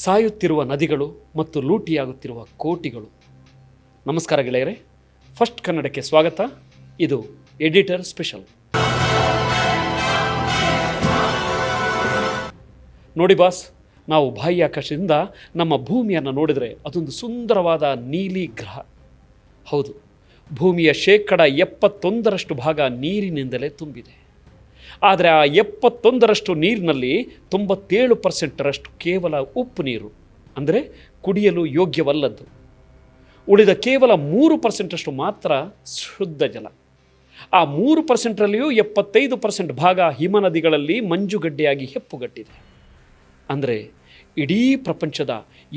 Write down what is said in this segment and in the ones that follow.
ಸಾಯುತ್ತಿರುವ ನದಿಗಳು ಮತ್ತು ಲೂಟಿಯಾಗುತ್ತಿರುವ ಕೋಟಿಗಳು. ನಮಸ್ಕಾರ ಗೆಳೆಯರೆ, ಫಸ್ಟ್ ಕನ್ನಡಕ್ಕೆ ಸ್ವಾಗತ. ಇದು ಎಡಿಟರ್ ಸ್ಪೆಷಲ್. ನೋಡಿ ಬಾಸ್, ನಾವು ಬಾಹ್ಯಾಕಾಶದಿಂದ ನಮ್ಮ ಭೂಮಿಯನ್ನು ನೋಡಿದರೆ ಅದೊಂದು ಸುಂದರವಾದ ನೀಲಿ ಗ್ರಹ. ಹೌದು, ಭೂಮಿಯ 71% ಭಾಗ ನೀರಿನಿಂದಲೇ ತುಂಬಿದೆ. ಆದರೆ ಆ 71% ನೀರಿನಲ್ಲಿ 97% ಕೇವಲ ಉಪ್ಪು ನೀರು, ಅಂದರೆ ಕುಡಿಯಲು ಯೋಗ್ಯವಲ್ಲದ್ದು. ಉಳಿದ ಕೇವಲ 3% ಮಾತ್ರ ಶುದ್ಧ ಜಲ. ಆ 3%ರಲ್ಲಿಯೂ 75% ಭಾಗ ಹಿಮನದಿಗಳಲ್ಲಿ ಮಂಜುಗಡ್ಡೆಯಾಗಿ ಹೆಪ್ಪುಗಟ್ಟಿದೆ. ಅಂದರೆ ಇಡೀ ಪ್ರಪಂಚದ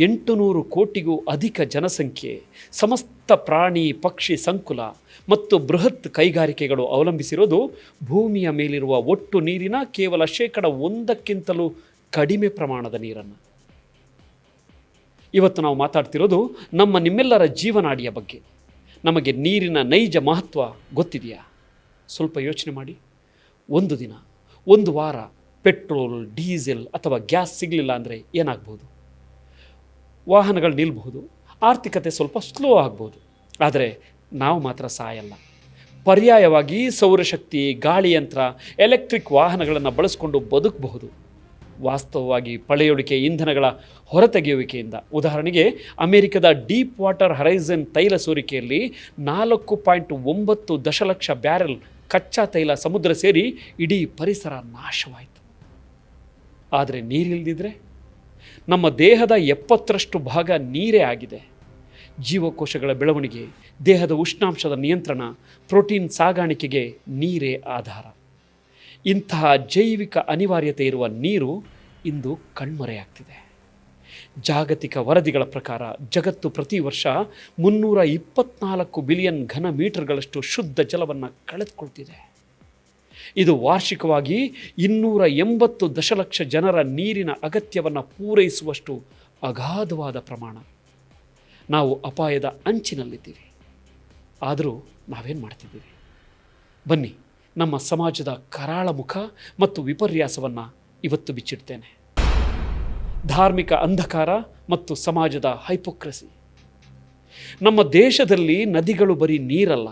800 ಕೋಟಿಗೂ ಅಧಿಕ ಜನಸಂಖ್ಯೆ, ಸಮಸ್ತ ಪ್ರಾಣಿ ಪಕ್ಷಿ ಸಂಕುಲ ಮತ್ತು ಬೃಹತ್ ಕೈಗಾರಿಕೆಗಳು ಅವಲಂಬಿಸಿರೋದು ಭೂಮಿಯ ಮೇಲಿರುವ ಒಟ್ಟು ನೀರಿನ ಕೇವಲ 1%ಕ್ಕಿಂತಲೂ ಕಡಿಮೆ ಪ್ರಮಾಣದ ನೀರನ್ನು. ಇವತ್ತು ನಾವು ಮಾತಾಡ್ತಿರೋದು ನಿಮ್ಮೆಲ್ಲರ ಜೀವನಾಡಿಯ ಬಗ್ಗೆ. ನಮಗೆ ನೀರಿನ ನೈಜ ಮಹತ್ವ ಗೊತ್ತಿದೆಯಾ? ಸ್ವಲ್ಪ ಯೋಚನೆ ಮಾಡಿ. ಒಂದು ದಿನ, ಒಂದು ವಾರ ಪೆಟ್ರೋಲ್, ಡೀಸೆಲ್ ಅಥವಾ ಗ್ಯಾಸ್ ಸಿಗಲಿಲ್ಲ ಅಂದರೆ ಏನಾಗ್ಬೋದು? ವಾಹನಗಳು ನಿಲ್ಬಹುದು, ಆರ್ಥಿಕತೆ ಸ್ವಲ್ಪ ಸ್ಲೋ ಆಗ್ಬೋದು. ಆದರೆ ನಾವು ಮಾತ್ರ ಸಾಯಲ್ಲ. ಪರ್ಯಾಯವಾಗಿ ಸೌರಶಕ್ತಿ, ಗಾಳಿಯಂತ್ರ, ಎಲೆಕ್ಟ್ರಿಕ್ ವಾಹನಗಳನ್ನು ಬಳಸಿಕೊಂಡು ಬದುಕಬಹುದು. ವಾಸ್ತವವಾಗಿ ಪಳೆಯುಳಿಕೆ ಇಂಧನಗಳ ಹೊರತೆಗೆಯುವಿಕೆಯಿಂದ, ಉದಾಹರಣೆಗೆ ಅಮೆರಿಕದ ಡೀಪ್ ವಾಟರ್ ಹರೈಸನ್ ತೈಲ ಸೋರಿಕೆಯಲ್ಲಿ 4.9 ದಶಲಕ್ಷ ಬ್ಯಾರೆಲ್ ಕಚ್ಚಾ ತೈಲ ಸಮುದ್ರ ಸೇರಿ ಇಡೀ ಪರಿಸರ ನಾಶವಾಯಿತು. ಆದರೆ ನೀರಿಲ್ದಿದ್ರೆ ನಮ್ಮ ದೇಹದ 70% ಭಾಗ ನೀರೇ ಆಗಿದೆ. ಜೀವಕೋಶಗಳ ಬೆಳವಣಿಗೆ, ದೇಹದ ಉಷ್ಣಾಂಶದ ನಿಯಂತ್ರಣ, ಪ್ರೋಟೀನ್ ಸಾಗಾಣಿಕೆಗೆ ನೀರೇ ಆಧಾರ. ಇಂತಹ ಜೈವಿಕ ಅನಿವಾರ್ಯತೆ ಇರುವ ನೀರು ಇಂದು ಕಣ್ಮರೆಯಾಗ್ತಿದೆ. ಜಾಗತಿಕ ವರದಿಗಳ ಪ್ರಕಾರ ಜಗತ್ತು ಪ್ರತಿ ವರ್ಷ 324 ಬಿಲಿಯನ್ ಘನ ಮೀಟರ್ಗಳಷ್ಟು ಶುದ್ಧ ಜಲವನ್ನು ಕಳೆದುಕೊಳ್ತಿದೆ. ಇದು ವಾರ್ಷಿಕವಾಗಿ 280 ದಶಲಕ್ಷ ಜನರ ನೀರಿನ ಅಗತ್ಯವನ್ನು ಪೂರೈಸುವಷ್ಟು ಅಗಾಧವಾದ ಪ್ರಮಾಣ. ನಾವು ಅಪಾಯದ ಅಂಚಿನಲ್ಲಿದ್ದೀವಿ. ಆದರೂ ನಾವೇನು ಮಾಡ್ತಿದ್ದೀವಿ? ಬನ್ನಿ, ನಮ್ಮ ಸಮಾಜದ ಕರಾಳ ಮುಖ ಮತ್ತು ವಿಪರ್ಯಾಸವನ್ನು ಇವತ್ತು ಬಿಚ್ಚಿಡ್ತೇನೆ. ಧಾರ್ಮಿಕ ಅಂಧಕಾರ ಮತ್ತು ಸಮಾಜದ ಹೈಪೋಕ್ರಸಿ. ನಮ್ಮ ದೇಶದಲ್ಲಿ ನದಿಗಳು ಬರೀ ನೀರಲ್ಲ,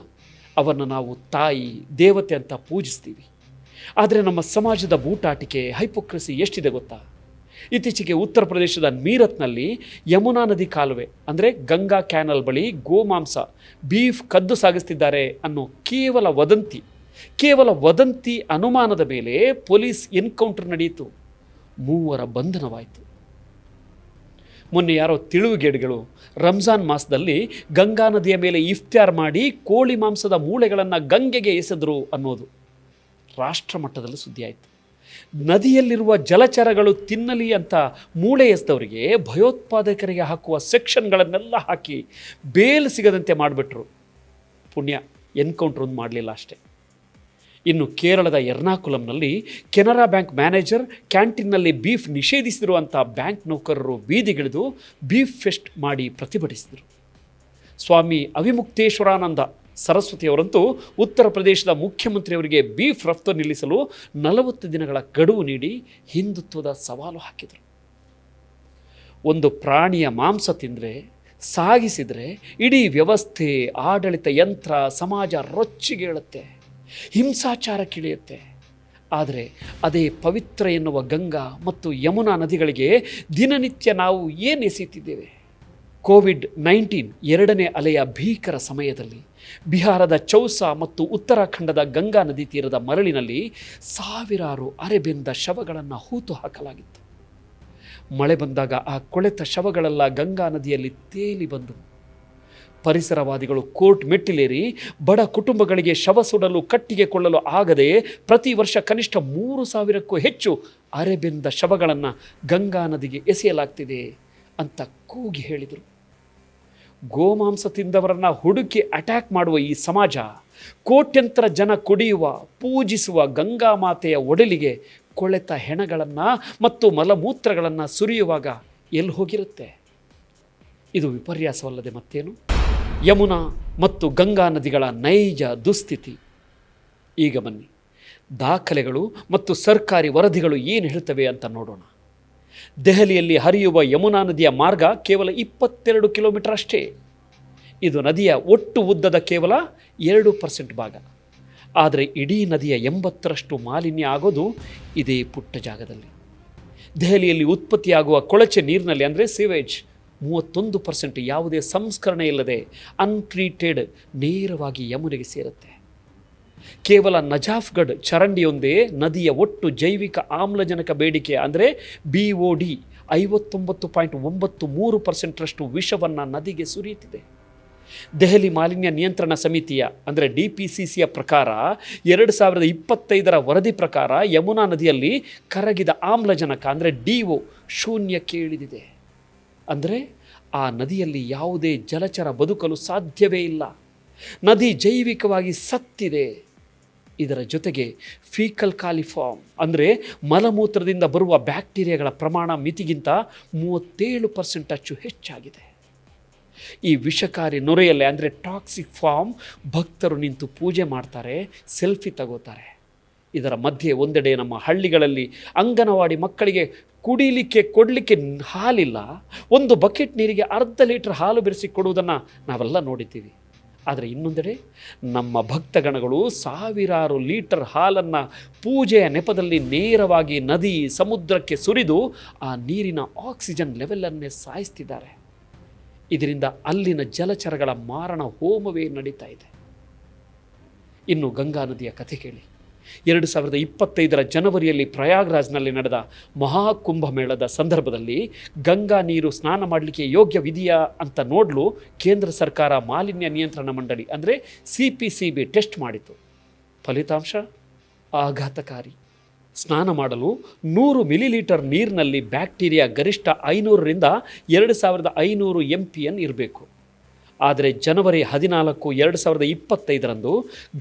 ಅವನ್ನು ನಾವು ತಾಯಿ, ದೇವತೆ ಅಂತ ಪೂಜಿಸ್ತೀವಿ. ಆದರೆ ನಮ್ಮ ಸಮಾಜದ ಬೂಟಾಟಿಕೆ, ಹೈಪೋಕ್ರಸಿ ಎಷ್ಟಿದೆ ಗೊತ್ತಾ? ಇತ್ತೀಚೆಗೆ ಉತ್ತರ ಪ್ರದೇಶದ ಮೀರತ್ನಲ್ಲಿ ಯಮುನಾ ನದಿ ಕಾಲುವೆ, ಅಂದರೆ ಗಂಗಾ ಕ್ಯಾನಲ್ ಬಳಿ ಗೋಮಾಂಸ, ಬೀಫ್ ಕದ್ದು ಸಾಗಿಸ್ತಿದ್ದಾರೆ ಅನ್ನೋ ಕೇವಲ ವದಂತಿ ಅನುಮಾನದ ಮೇಲೆ ಪೊಲೀಸ್ ಎನ್ಕೌಂಟರ್ ನಡೆಯಿತು. 3 ಬಂಧನವಾಯಿತು. ಮೊನ್ನೆ ಯಾರೋ ತಿಳಿವುಗೇಡುಗಳು ರಂಜಾನ್ ಮಾಸದಲ್ಲಿ ಗಂಗಾ ನದಿಯ ಮೇಲೆ ಇಫ್ತಾರ್ ಮಾಡಿ ಕೋಳಿ ಮಾಂಸದ ಮೂಳೆಗಳನ್ನು ಗಂಗೆಗೆ ಎಸೆದರು ಅನ್ನೋದು ರಾಷ್ಟ್ರ ಮಟ್ಟದಲ್ಲಿ ಸುದ್ದಿಯಾಯಿತು. ನದಿಯಲ್ಲಿರುವ ಜಲಚರಗಳು ತಿನ್ನಲಿ ಅಂತ ಮೂಳೆ ಎಸೆದವರಿಗೆ ಭಯೋತ್ಪಾದಕರಿಗೆ ಹಾಕುವ ಸೆಕ್ಷನ್ಗಳನ್ನೆಲ್ಲ ಹಾಕಿ ಬೇಲ್ ಸಿಗದಂತೆ ಮಾಡಿಬಿಟ್ರು. ಪುಣ್ಯ, ಎನ್ಕೌಂಟರ್ ಒಂದು ಮಾಡಲಿಲ್ಲ ಅಷ್ಟೇ. ಇನ್ನು ಕೇರಳದ ಎರ್ನಾಕುಲಂನಲ್ಲಿ ಕೆನರಾ ಬ್ಯಾಂಕ್ ಮ್ಯಾನೇಜರ್ ಕ್ಯಾಂಟೀನ್ನಲ್ಲಿ ಬೀಫ್ ನಿಷೇಧಿಸಿರುವಂಥ ಬ್ಯಾಂಕ್ ನೌಕರರು ಬೀದಿಗಿಳಿದು ಬೀಫ್ ಫೆಸ್ಟ್ ಮಾಡಿ ಪ್ರತಿಭಟಿಸಿದರು. ಸ್ವಾಮಿ ಅವಿಮುಕ್ತೇಶ್ವರಾನಂದ ಸರಸ್ವತಿಯವರಂತೂ ಉತ್ತರ ಪ್ರದೇಶದ ಮುಖ್ಯಮಂತ್ರಿಯವರಿಗೆ ಬೀಫ್ ರಫ್ತು ನಿಲ್ಲಿಸಲು 40 ದಿನಗಳ ಗಡುವು ನೀಡಿ ಹಿಂದುತ್ವದ ಸವಾಲು ಹಾಕಿದರು. ಒಂದು ಪ್ರಾಣಿಯ ಮಾಂಸ ತಿಂದರೆ, ಸಾಗಿಸಿದರೆ ಇಡೀ ವ್ಯವಸ್ಥೆ, ಆಡಳಿತ ಯಂತ್ರ, ಸಮಾಜ ರೊಚ್ಚಿಗೇಳುತ್ತೆ, ಹಿಂಸಾಚಾರಕ್ಕಿಳಿಯುತ್ತೆ. ಆದರೆ ಅದೇ ಪವಿತ್ರ ಎನ್ನುವ ಗಂಗಾ ಮತ್ತು ಯಮುನಾ ನದಿಗಳಿಗೆ ದಿನನಿತ್ಯ ನಾವು ಏನು ಎಸೆಯುತ್ತಿದ್ದೇವೆ? ಕೋವಿಡ್-19 2ನೇ ಅಲೆಯ ಭೀಕರ ಸಮಯದಲ್ಲಿ ಬಿಹಾರದ ಚೌಸಾ ಮತ್ತು ಉತ್ತರಾಖಂಡದ ಗಂಗಾ ನದಿ ತೀರದ ಮರಳಿನಲ್ಲಿ ಸಾವಿರಾರು ಅರೆಬೆಂದ ಶವಗಳನ್ನು ಹೂತು ಹಾಕಲಾಗಿತ್ತು. ಮಳೆ ಬಂದಾಗ ಆ ಕೊಳೆತ ಶವಗಳೆಲ್ಲ ಗಂಗಾ ನದಿಯಲ್ಲಿ ತೇಲಿ ಬಂದವು. ಪರಿಸರವಾದಿಗಳು ಕೋರ್ಟ್ ಮೆಟ್ಟಿಲೇರಿ ಬಡ ಕುಟುಂಬಗಳಿಗೆ ಶವ ಸುಡಲು ಕಟ್ಟಿಗೆ ಕೊಳ್ಳಲು ಆಗದೆ ಪ್ರತಿ ವರ್ಷ ಕನಿಷ್ಠ 3,000ಕ್ಕೂ ಹೆಚ್ಚು ಅರೆಬೆಂದ ಶವಗಳನ್ನು ಗಂಗಾ ನದಿಗೆ ಎಸೆಯಲಾಗ್ತಿದೆ ಅಂತ ಕೂಗಿ ಹೇಳಿದರು. ಗೋಮಾಂಸ ತಿಂದವರನ್ನು ಹುಡುಕಿ ಅಟ್ಯಾಕ್ ಮಾಡುವ ಈ ಸಮಾಜ ಕೋಟ್ಯಂತರ ಜನ ಕುಡಿಯುವ, ಪೂಜಿಸುವ ಗಂಗಾ ಮಾತೆಯ ಒಡಲಿಗೆ ಕೊಳೆತ ಹೆಣಗಳನ್ನು ಮತ್ತು ಮಲಮೂತ್ರಗಳನ್ನು ಸುರಿಯುವಾಗ ಎಲ್ಲಿ ಹೋಗಿರುತ್ತೆ? ಇದು ವಿಪರ್ಯಾಸವಲ್ಲದೆ ಮತ್ತೇನು? ಯಮುನಾ ಮತ್ತು ಗಂಗಾ ನದಿಗಳ ನೈಜ ದುಸ್ಥಿತಿ. ಈಗ ಬನ್ನಿ, ದಾಖಲೆಗಳು ಮತ್ತು ಸರ್ಕಾರಿ ವರದಿಗಳು ಏನು ಹೇಳ್ತವೆ ಅಂತ ನೋಡೋಣ. ದೆಹಲಿಯಲ್ಲಿ ಹರಿಯುವ ಯಮುನಾ ನದಿಯ ಮಾರ್ಗ ಕೇವಲ 22 ಕಿಲೋಮೀಟರ್ ಅಷ್ಟೇ. ಇದು ನದಿಯ ಒಟ್ಟು ಉದ್ದದ ಕೇವಲ 2% ಭಾಗ. ಆದರೆ ಇಡೀ ನದಿಯ 80ರಷ್ಟು ಮಾಲಿನ್ಯ ಆಗೋದು ಇದೇ ಪುಟ್ಟ ಜಾಗದಲ್ಲಿ. ದೆಹಲಿಯಲ್ಲಿ ಉತ್ಪತ್ತಿಯಾಗುವ ಕೊಳಚೆ ನೀರಿನಲ್ಲಿ ಅಂದರೆ ಸಿವೇಜ್ 31% ಯಾವುದೇ ಸಂಸ್ಕರಣೆ ಇಲ್ಲದೆ ಅನ್ಟ್ರೀಟೆಡ್ ನೇರವಾಗಿ ಯಮುನೆಗೆ ಸೇರುತ್ತೆ. ಕೇವಲ ನಜಾಫ್ಗಢ್ ಚರಂಡಿಯೊಂದೇ ನದಿಯ ಒಟ್ಟು ಜೈವಿಕ ಆಮ್ಲಜನಕ ಬೇಡಿಕೆ ಅಂದರೆ BOD 59.93% ವಿಷವನ್ನು ನದಿಗೆ ಸುರಿಯುತ್ತಿದೆ. ದೆಹಲಿ ಮಾಲಿನ್ಯ ನಿಯಂತ್ರಣ ಸಮಿತಿಯ ಅಂದರೆ DPCCಯ ಪ್ರಕಾರ 2025ರ ವರದಿ ಪ್ರಕಾರ ಯಮುನಾ ನದಿಯಲ್ಲಿ ಕರಗಿದ ಆಮ್ಲಜನಕ ಅಂದರೆ DO ಶೂನ್ಯಕ್ಕೆ ಇಳಿದಿದೆ. ಅಂದರೆ ಆ ನದಿಯಲ್ಲಿ ಯಾವುದೇ ಜಲಚರ ಬದುಕಲು ಸಾಧ್ಯವೇ ಇಲ್ಲ. ನದಿ ಜೈವಿಕವಾಗಿ ಸತ್ತಿದೆ. ಇದರ ಜೊತೆಗೆ ಫೀಕಲ್ ಕಾಲಿಫಾರ್ಮ್ ಅಂದರೆ ಮಲಮೂತ್ರದಿಂದ ಬರುವ ಬ್ಯಾಕ್ಟೀರಿಯಾಗಳ ಪ್ರಮಾಣ ಮಿತಿಗಿಂತ 37% ಹೆಚ್ಚಾಗಿದೆ. ಈ ವಿಷಕಾರಿ ನೊರೆಯಲ್ಲೇ ಅಂದರೆ ಟಾಕ್ಸಿಕ್ ಫಾರ್ಮ್ ಭಕ್ತರು ನಿಂತು ಪೂಜೆ ಮಾಡ್ತಾರೆ, ಸೆಲ್ಫಿ ತಗೋತಾರೆ. ಇದರ ಮಧ್ಯೆ ಒಂದೆಡೆ ನಮ್ಮ ಹಳ್ಳಿಗಳಲ್ಲಿ ಅಂಗನವಾಡಿ ಮಕ್ಕಳಿಗೆ ಕುಡಿಲಿಕ್ಕೆ ಕೊಡಲಿಕ್ಕೆ ಹಾಲಿಲ್ಲ, ಒಂದು ಬಕೆಟ್ ನೀರಿಗೆ ಅರ್ಧ ಲೀಟರ್ ಹಾಲು ಬೆರೆಸಿ ಕೊಡುವುದನ್ನು ನಾವೆಲ್ಲ ನೋಡಿದ್ದೀವಿ. ಆದರೆ ಇನ್ನೊಂದೆಡೆ ನಮ್ಮ ಭಕ್ತಗಣಗಳು ಸಾವಿರಾರು ಲೀಟರ್ ಹಾಲನ್ನು ಪೂಜೆಯ ನೆಪದಲ್ಲಿ ನೇರವಾಗಿ ನದಿ ಸಮುದ್ರಕ್ಕೆ ಸುರಿದು ಆ ನೀರಿನ ಆಕ್ಸಿಜನ್ ಲೆವೆಲನ್ನೇ ಸಾಯಿಸ್ತಿದ್ದಾರೆ. ಇದರಿಂದ ಅಲ್ಲಿನ ಜಲಚರಗಳ ಮಾರಣ ಹೋಮವೇ ನಡೀತಾ ಇದೆ. ಇನ್ನು ಗಂಗಾ ನದಿಯ ಕಥೆ ಕೇಳಿ. 2025ರ ಜನವರಿಯಲ್ಲಿ ಪ್ರಯಾಗ್ರಾಜ್ನಲ್ಲಿ ನಡೆದ ಮಹಾಕುಂಭಮೇಳದ ಸಂದರ್ಭದಲ್ಲಿ ಗಂಗಾ ನೀರು ಸ್ನಾನ ಮಾಡಲಿಕ್ಕೆ ಯೋಗ್ಯವಿದೆಯಾ ಅಂತ ನೋಡಲು ಕೇಂದ್ರ ಸರ್ಕಾರ ಮಾಲಿನ್ಯ ನಿಯಂತ್ರಣ ಮಂಡಳಿ ಅಂದರೆ CPCB ಟೆಸ್ಟ್ ಮಾಡಿತು. ಫಲಿತಾಂಶ ಆಘಾತಕಾರಿ. ಸ್ನಾನ ಮಾಡಲು 100 ಮಿಲಿಲೀಟರ್ ನೀರಿನಲ್ಲಿ ಬ್ಯಾಕ್ಟೀರಿಯಾ ಗರಿಷ್ಠ 500ರಿಂದ 2500 MPN ಇರಬೇಕು. ಆದರೆ ಜನವರಿ 14, 2025ರಂದು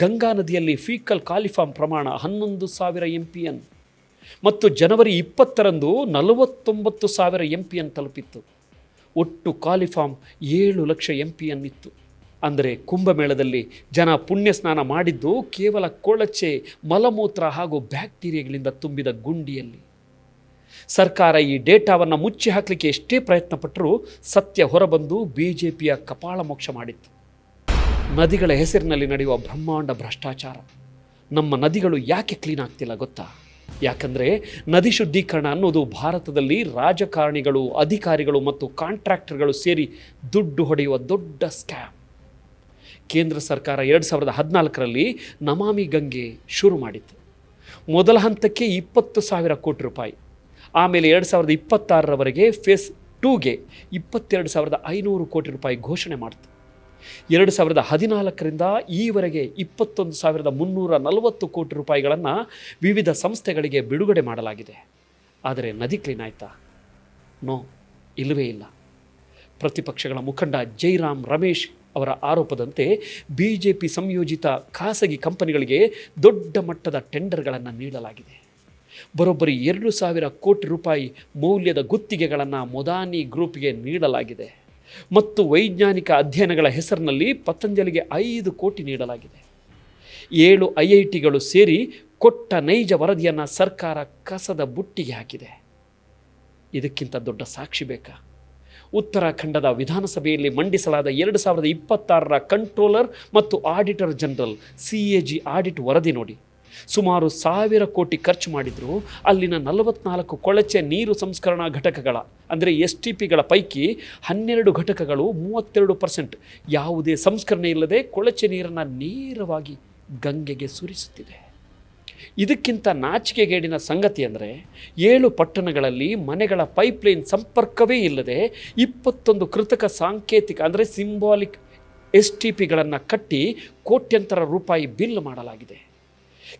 ಗಂಗಾ ನದಿಯಲ್ಲಿ ಫೀಕಲ್ ಕಾಲಿಫಾರ್ಮ್ ಪ್ರಮಾಣ 11,000 MPN ಮತ್ತು ಜನವರಿ 20ರಂದು 49,000 MPN ತಲುಪಿತ್ತು. ಒಟ್ಟು ಕಾಲಿಫಾರ್ಮ್ 7 ಲಕ್ಷ MPN ಇತ್ತು. ಅಂದರೆ ಕುಂಭಮೇಳದಲ್ಲಿ ಜನ ಪುಣ್ಯ ಸ್ನಾನ ಮಾಡಿದ್ದು ಕೇವಲ ಕೊಳಚೆ, ಮಲಮೂತ್ರ ಹಾಗೂ ಬ್ಯಾಕ್ಟೀರಿಯಾಗಳಿಂದ ತುಂಬಿದ ಗುಂಡಿಯಲ್ಲಿ. ಸರ್ಕಾರ ಈ ಡೇಟಾವನ್ನು ಮುಚ್ಚಿ ಹಾಕಲಿಕ್ಕೆ ಎಷ್ಟೇ ಪ್ರಯತ್ನ ಪಟ್ಟರೂ ಸತ್ಯ ಹೊರಬಂದು BJPಯ ಕಪಾಳ ಮೋಕ್ಷ ಮಾಡಿತ್ತು. ನದಿಗಳ ಹೆಸರಿನಲ್ಲಿ ನಡೆಯುವ ಬ್ರಹ್ಮಾಂಡ ಭ್ರಷ್ಟಾಚಾರ. ನಮ್ಮ ನದಿಗಳು ಯಾಕೆ ಕ್ಲೀನ್ ಆಗ್ತಿಲ್ಲ ಗೊತ್ತಾ? ಯಾಕಂದರೆ ನದಿ ಶುದ್ಧೀಕರಣ ಅನ್ನೋದು ಭಾರತದಲ್ಲಿ ರಾಜಕಾರಣಿಗಳು, ಅಧಿಕಾರಿಗಳು ಮತ್ತು ಕಾಂಟ್ರಾಕ್ಟರ್ಗಳು ಸೇರಿ ದುಡ್ಡು ಹೊಡೆಯುವ ದೊಡ್ಡ ಸ್ಕ್ಯಾಮ್. ಕೇಂದ್ರ ಸರ್ಕಾರ 2014ರಲ್ಲಿ ನಮಾಮಿ ಗಂಗೆ ಶುರು ಮಾಡಿತ್ತು. ಮೊದಲ ಹಂತಕ್ಕೆ 20,000 ಕೋಟಿ ರೂಪಾಯಿ. ಆಮೇಲೆ 2026ರವರೆಗೆ ಫೇಸ್ 2ಗೆ 22,500 ಕೋಟಿ ರೂಪಾಯಿ ಘೋಷಣೆ ಮಾಡಿತು. 2014ರಿಂದ ಈವರೆಗೆ 21,340 ಕೋಟಿ ರೂಪಾಯಿಗಳನ್ನು ವಿವಿಧ ಸಂಸ್ಥೆಗಳಿಗೆ ಬಿಡುಗಡೆ ಮಾಡಲಾಗಿದೆ. ಆದರೆ ನದಿ ಕ್ಲೀನ್ ಆಯ್ತಾ? ನೋ, ಇಲ್ಲವೇ ಇಲ್ಲ. ಪ್ರತಿಪಕ್ಷಗಳ ಮುಖಂಡ ಜೈರಾಮ್ ರಮೇಶ್ ಅವರ ಆರೋಪದಂತೆ BJP ಸಂಯೋಜಿತ ಖಾಸಗಿ ಕಂಪನಿಗಳಿಗೆ ದೊಡ್ಡ ಮಟ್ಟದ ಟೆಂಡರ್ಗಳನ್ನು ನೀಡಲಾಗಿದೆ. ಬರೋಬ್ಬರಿ 2,000 ಕೋಟಿ ರೂಪಾಯಿ ಮೌಲ್ಯದ ಗುತ್ತಿಗೆಗಳನ್ನು ಮೊದಾನಿ ಗ್ರೂಪ್ಗೆ ನೀಡಲಾಗಿದೆ ಮತ್ತು ವೈಜ್ಞಾನಿಕ ಅಧ್ಯಯನಗಳ ಹೆಸರಿನಲ್ಲಿ ಪತಂಜಲಿಗೆ 5 ಕೋಟಿ ನೀಡಲಾಗಿದೆ. 7 IITಗಳು ಸೇರಿ ಕೊಟ್ಟ ನೈಜ ವರದಿಯನ್ನು ಸರ್ಕಾರ ಕಸದ ಬುಟ್ಟಿಗೆ ಹಾಕಿದೆ. ಇದಕ್ಕಿಂತ ದೊಡ್ಡ ಸಾಕ್ಷಿ ಬೇಕಾ? ಉತ್ತರಾಖಂಡದ ವಿಧಾನಸಭೆಯಲ್ಲಿ ಮಂಡಿಸಲಾದ 2026ರ ಕಂಟ್ರೋಲರ್ ಮತ್ತು ಆಡಿಟರ್ ಜನರಲ್ CAG ಆಡಿಟ್ ವರದಿ ನೋಡಿ. ಸುಮಾರು 1,000 ಕೋಟಿ ಖರ್ಚು ಮಾಡಿದ್ರು ಅಲ್ಲಿನ 44 ಕೊಳಚೆ ನೀರು ಸಂಸ್ಕರಣಾ ಘಟಕಗಳ ಅಂದರೆ STPಗಳ ಪೈಕಿ 12 ಘಟಕಗಳು 32% ಯಾವುದೇ ಸಂಸ್ಕರಣೆ ಇಲ್ಲದೆ ಕೊಳಚೆ ನೀರನ್ನು ನೇರವಾಗಿ ಗಂಗೆಗೆ ಸುರಿಸುತ್ತಿದೆ. ಇದಕ್ಕಿಂತ ನಾಚಿಕೆಗೇಡಿನ ಸಂಗತಿ ಅಂದರೆ 7 ಪಟ್ಟಣಗಳಲ್ಲಿ ಮನೆಗಳ ಪೈಪ್ಲೈನ್ ಸಂಪರ್ಕವೇ ಇಲ್ಲದೆ 21 ಕೃತಕ ಸಾಂಕೇತಿಕ ಅಂದರೆ ಸಿಂಬಾಲಿಕ್ STPಗಳನ್ನು ಕಟ್ಟಿ ಕೋಟ್ಯಂತರ ರೂಪಾಯಿ ಬಿಲ್ ಮಾಡಲಾಗಿದೆ.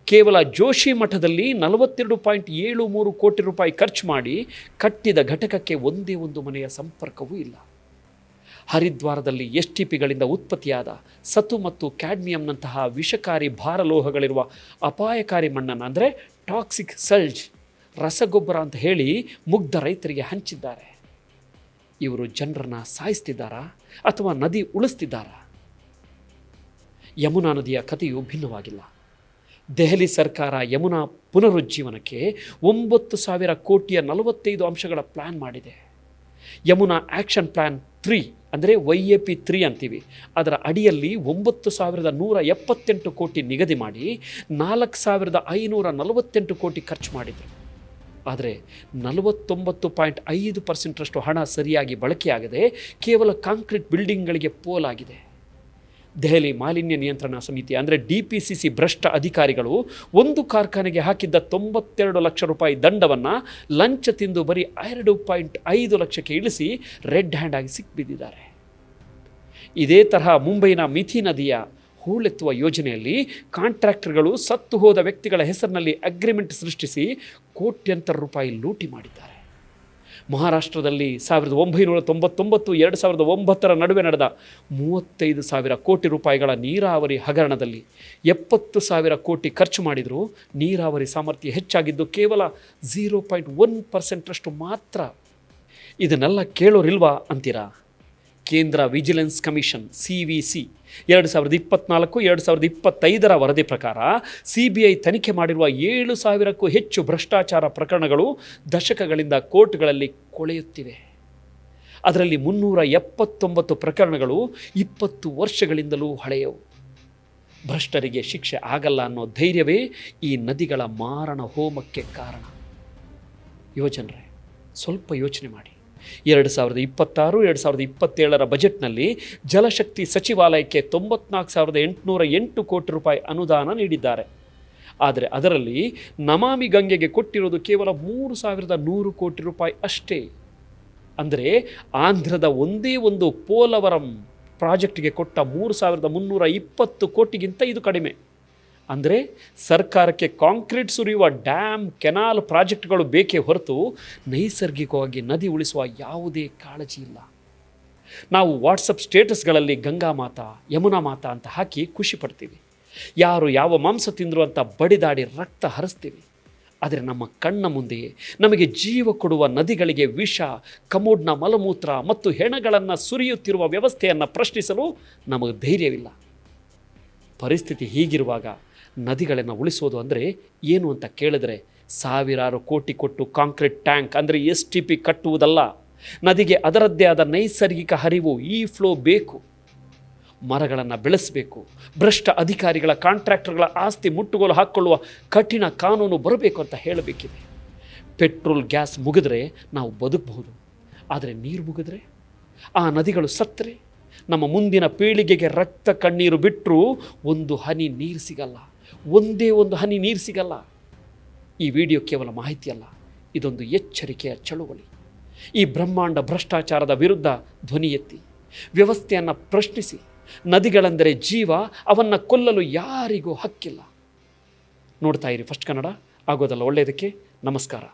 ಕೇವಲ ಜೋಶಿ ಮಠದಲ್ಲಿ 42.73 ಕೋಟಿ ರೂಪಾಯಿ ಖರ್ಚು ಮಾಡಿ ಕಟ್ಟಿದ ಘಟಕಕ್ಕೆ ಒಂದೇ ಒಂದು ಮನೆಯ ಸಂಪರ್ಕವೂ ಇಲ್ಲ. ಹರಿದ್ವಾರದಲ್ಲಿ STPಗಳಿಂದ ಉತ್ಪತ್ತಿಯಾದ ಸತು ಮತ್ತು ಕ್ಯಾಡ್ಮಿಯಂನಂತಹ ವಿಷಕಾರಿ ಭಾರಲೋಹಗಳಿರುವ ಅಪಾಯಕಾರಿ ಮಣ್ಣನ್ನು ಅಂದರೆ ಟಾಕ್ಸಿಕ್ ಸಲ್ಜ್ ರಸಗೊಬ್ಬರ ಅಂತ ಹೇಳಿ ಮುಗ್ಧ ರೈತರಿಗೆ ಹಂಚಿದ್ದಾರೆ. ಇವರು ಜನರನ್ನು ಸಾಯಿಸ್ತಿದ್ದಾರಾ ಅಥವಾ ನದಿ ಉಳಿಸ್ತಿದ್ದಾರಾ? ಯಮುನಾ ನದಿಯ ಕಥೆಯು ಭಿನ್ನವಾಗಿಲ್ಲ. ದೆಹಲಿ ಸರ್ಕಾರ ಯಮುನಾ ಪುನರುಜ್ಜೀವನಕ್ಕೆ 9,000 ಕೋಟಿಯ 45 ಅಂಶಗಳ ಪ್ಲ್ಯಾನ್ ಮಾಡಿದೆ. ಯಮುನಾ ಆ್ಯಕ್ಷನ್ ಪ್ಲ್ಯಾನ್ 3 ಅಂದರೆ YAP 3 ಅಂತೀವಿ, ಅದರ ಅಡಿಯಲ್ಲಿ 9,178 ಕೋಟಿ ನಿಗದಿ ಮಾಡಿ 4,548 ಕೋಟಿ ಖರ್ಚು ಮಾಡಿದರು. ಆದರೆ 49.5% ಹಣ ಸರಿಯಾಗಿ ಬಳಕೆಯಾಗದೆ ಕೇವಲ ಕಾಂಕ್ರೀಟ್ ಬಿಲ್ಡಿಂಗ್ಗಳಿಗೆ ಪೋಲಾಗಿದೆ. ದೆಹಲಿ ಮಾಲಿನ್ಯ ನಿಯಂತ್ರಣ ಸಮಿತಿ ಅಂದರೆ DPCC ಭ್ರಷ್ಟ ಅಧಿಕಾರಿಗಳು ಒಂದು ಕಾರ್ಖಾನೆಗೆ ಹಾಕಿದ್ದ 92 ಲಕ್ಷ ರೂಪಾಯಿ ದಂಡವನ್ನು ಲಂಚ ತಿಂದು ಬರೀ 2.5 ಲಕ್ಷಕ್ಕೆ ಇಳಿಸಿ ರೆಡ್ ಹ್ಯಾಂಡ್ ಆಗಿ ಸಿಕ್ಬಿದ್ದಿದ್ದಾರೆ. ಇದೇ ತರಹ ಮುಂಬೈನ ಮಿಥಿ ನದಿಯ ಹೂಳೆತ್ತುವ ಯೋಜನೆಯಲ್ಲಿ ಕಾಂಟ್ರಾಕ್ಟರ್ಗಳು ಸತ್ತು ಹೋದ ವ್ಯಕ್ತಿಗಳ ಹೆಸರಿನಲ್ಲಿ ಅಗ್ರಿಮೆಂಟ್ ಸೃಷ್ಟಿಸಿ ಕೋಟ್ಯಂತರ ರೂಪಾಯಿ ಲೂಟಿ ಮಾಡಿದ್ದಾರೆ. ಮಹಾರಾಷ್ಟ್ರದಲ್ಲಿ 1999-2009 ನಡುವೆ ನಡೆದ 35,000 ಕೋಟಿ ರೂಪಾಯಿಗಳ ನೀರಾವರಿ ಹಗರಣದಲ್ಲಿ 70,000 ಕೋಟಿ ಖರ್ಚು ಮಾಡಿದರೂ ನೀರಾವರಿ ಸಾಮರ್ಥ್ಯ ಹೆಚ್ಚಾಗಿದ್ದು ಕೇವಲ 0.1% ಮಾತ್ರ. ಇದನ್ನೆಲ್ಲ ಕೇಳೋರಿಲ್ವಾ ಅಂತೀರಾ? ಕೇಂದ್ರ ವಿಜಿಲೆನ್ಸ್ ಕಮಿಷನ್ CVC 2024-2025 ವರದಿ ಪ್ರಕಾರ CBI ತನಿಖೆ ಮಾಡಿರುವ 7,000ಕ್ಕೂ ಹೆಚ್ಚು ಭ್ರಷ್ಟಾಚಾರ ಪ್ರಕರಣಗಳು ದಶಕಗಳಿಂದ ಕೋರ್ಟ್ಗಳಲ್ಲಿ ಕೊಳೆಯುತ್ತಿವೆ. ಅದರಲ್ಲಿ 379 ಪ್ರಕರಣಗಳು 20 ವರ್ಷಗಳಿಂದಲೂ ಹಳೆಯವು. ಭ್ರಷ್ಟರಿಗೆ ಶಿಕ್ಷೆ ಆಗಲ್ಲ ಅನ್ನೋ ಧೈರ್ಯವೇ ಈ ನದಿಗಳ ಮಾರಣ ಹೋಮಕ್ಕೆ ಕಾರಣ. ಯುವಜನರೇ, ಸ್ವಲ್ಪ ಯೋಚನೆ ಮಾಡಿ. 2026-2027 ಬಜೆಟ್ನಲ್ಲಿ ಜಲಶಕ್ತಿ ಸಚಿವಾಲಯಕ್ಕೆ 94,808 ಕೋಟಿ ರೂಪಾಯಿ ಅನುದಾನ ನೀಡಿದ್ದಾರೆ. ಆದರೆ ಅದರಲ್ಲಿ ನಮಾಮಿ ಗಂಗೆಗೆ ಕೊಟ್ಟಿರೋದು ಕೇವಲ 3,100 ಕೋಟಿ ರೂಪಾಯಿ ಅಷ್ಟೇ. ಅಂದರೆ ಆಂಧ್ರದ ಒಂದೇ ಒಂದು ಪೋಲವರಂ ಪ್ರಾಜೆಕ್ಟ್ಗೆ ಕೊಟ್ಟ 3,320 ಕೋಟಿಗಿಂತ ಇದು ಕಡಿಮೆ. ಅಂದರೆ ಸರ್ಕಾರಕ್ಕೆ ಕಾಂಕ್ರೀಟ್ ಸುರಿಯುವ ಡ್ಯಾಮ್, ಕೆನಾಲ್ ಪ್ರಾಜೆಕ್ಟ್ಗಳು ಬೇಕೇ ಹೊರತು ನೈಸರ್ಗಿಕವಾಗಿ ನದಿ ಉಳಿಸುವ ಯಾವುದೇ ಕಾಳಜಿ ಇಲ್ಲ. ನಾವು ವಾಟ್ಸಪ್ ಸ್ಟೇಟಸ್ಗಳಲ್ಲಿ ಗಂಗಾ ಮಾತಾ, ಯಮುನಾ ಮಾತಾ ಅಂತ ಹಾಕಿ ಖುಷಿ ಪಡ್ತೀವಿ. ಯಾರು ಯಾವ ಮಾಂಸ ತಿಂದರು ಅಂತ ಬಡಿದಾಡಿ ರಕ್ತ ಹರಿಸ್ತೀವಿ. ಆದರೆ ನಮ್ಮ ಕಣ್ಣ ಮುಂದೆಯೇ ನಮಗೆ ಜೀವ ಕೊಡುವ ನದಿಗಳಿಗೆ ವಿಷ, ಕಮೋಡ್ನ ಮಲಮೂತ್ರ ಮತ್ತು ಹೆಣಗಳನ್ನು ಸುರಿಯುತ್ತಿರುವ ವ್ಯವಸ್ಥೆಯನ್ನು ಪ್ರಶ್ನಿಸಲು ನಮಗೆ ಧೈರ್ಯವಿಲ್ಲ. ಪರಿಸ್ಥಿತಿ ಹೀಗಿರುವಾಗ ನದಿಗಳನ್ನು ಉಳಿಸೋದು ಅಂದರೆ ಏನು ಅಂತ ಕೇಳಿದ್ರೆ, ಸಾವಿರಾರು ಕೋಟಿ ಕೊಟ್ಟು ಕಾಂಕ್ರೀಟ್ ಟ್ಯಾಂಕ್ ಅಂದರೆ STP ಕಟ್ಟುವುದಲ್ಲ. ನದಿಗೆ ಅದರದ್ದೇ ಆದ ನೈಸರ್ಗಿಕ ಹರಿವು, ಈ ಫ್ಲೋ ಬೇಕು. ಮರಗಳನ್ನು ಬೆಳೆಸಬೇಕು. ಭ್ರಷ್ಟ ಅಧಿಕಾರಿಗಳ, ಕಾಂಟ್ರಾಕ್ಟರ್ಗಳ ಆಸ್ತಿ ಮುಟ್ಟುಗೋಲು ಹಾಕ್ಕೊಳ್ಳುವ ಕಠಿಣ ಕಾನೂನು ಬರಬೇಕು ಅಂತ ಹೇಳಬೇಕಿದೆ. ಪೆಟ್ರೋಲ್, ಗ್ಯಾಸ್ ಮುಗಿದ್ರೆ ನಾವು ಬದುಕಬಹುದು. ಆದರೆ ನೀರು ಮುಗಿದ್ರೆ, ಆ ನದಿಗಳು ಸತ್ತರೆ, ನಮ್ಮ ಮುಂದಿನ ಪೀಳಿಗೆಗೆ ರಕ್ತ ಕಣ್ಣೀರು ಬಿಟ್ಟರೂ ಒಂದು ಹನಿ ನೀರು ಸಿಗಲ್ಲ. ಒಂದೇ ಒಂದು ಹನಿ ನೀರು ಸಿಗಲ್ಲ. ಈ ವಿಡಿಯೋ ಕೇವಲ ಮಾಹಿತಿ ಅಲ್ಲ, ಇದೊಂದು ಎಚ್ಚರಿಕೆಯ ಚಳುವಳಿ. ಈ ಬ್ರಹ್ಮಾಂಡ ಭ್ರಷ್ಟಾಚಾರದ ವಿರುದ್ಧ ಧ್ವನಿ ಎತ್ತಿ, ವ್ಯವಸ್ಥೆಯನ್ನು ಪ್ರಶ್ನಿಸಿ. ನದಿಗಳೆಂದರೆ ಜೀವ, ಅವನ್ನು ಕೊಲ್ಲಲು ಯಾರಿಗೂ ಹಕ್ಕಿಲ್ಲ. ನೋಡ್ತಾ ಇರಿ ಫಸ್ಟ್ ಕನ್ನಡ. ಆಗೋದಲ್ಲ ಒಳ್ಳೆಯದಕ್ಕೆ. ನಮಸ್ಕಾರ.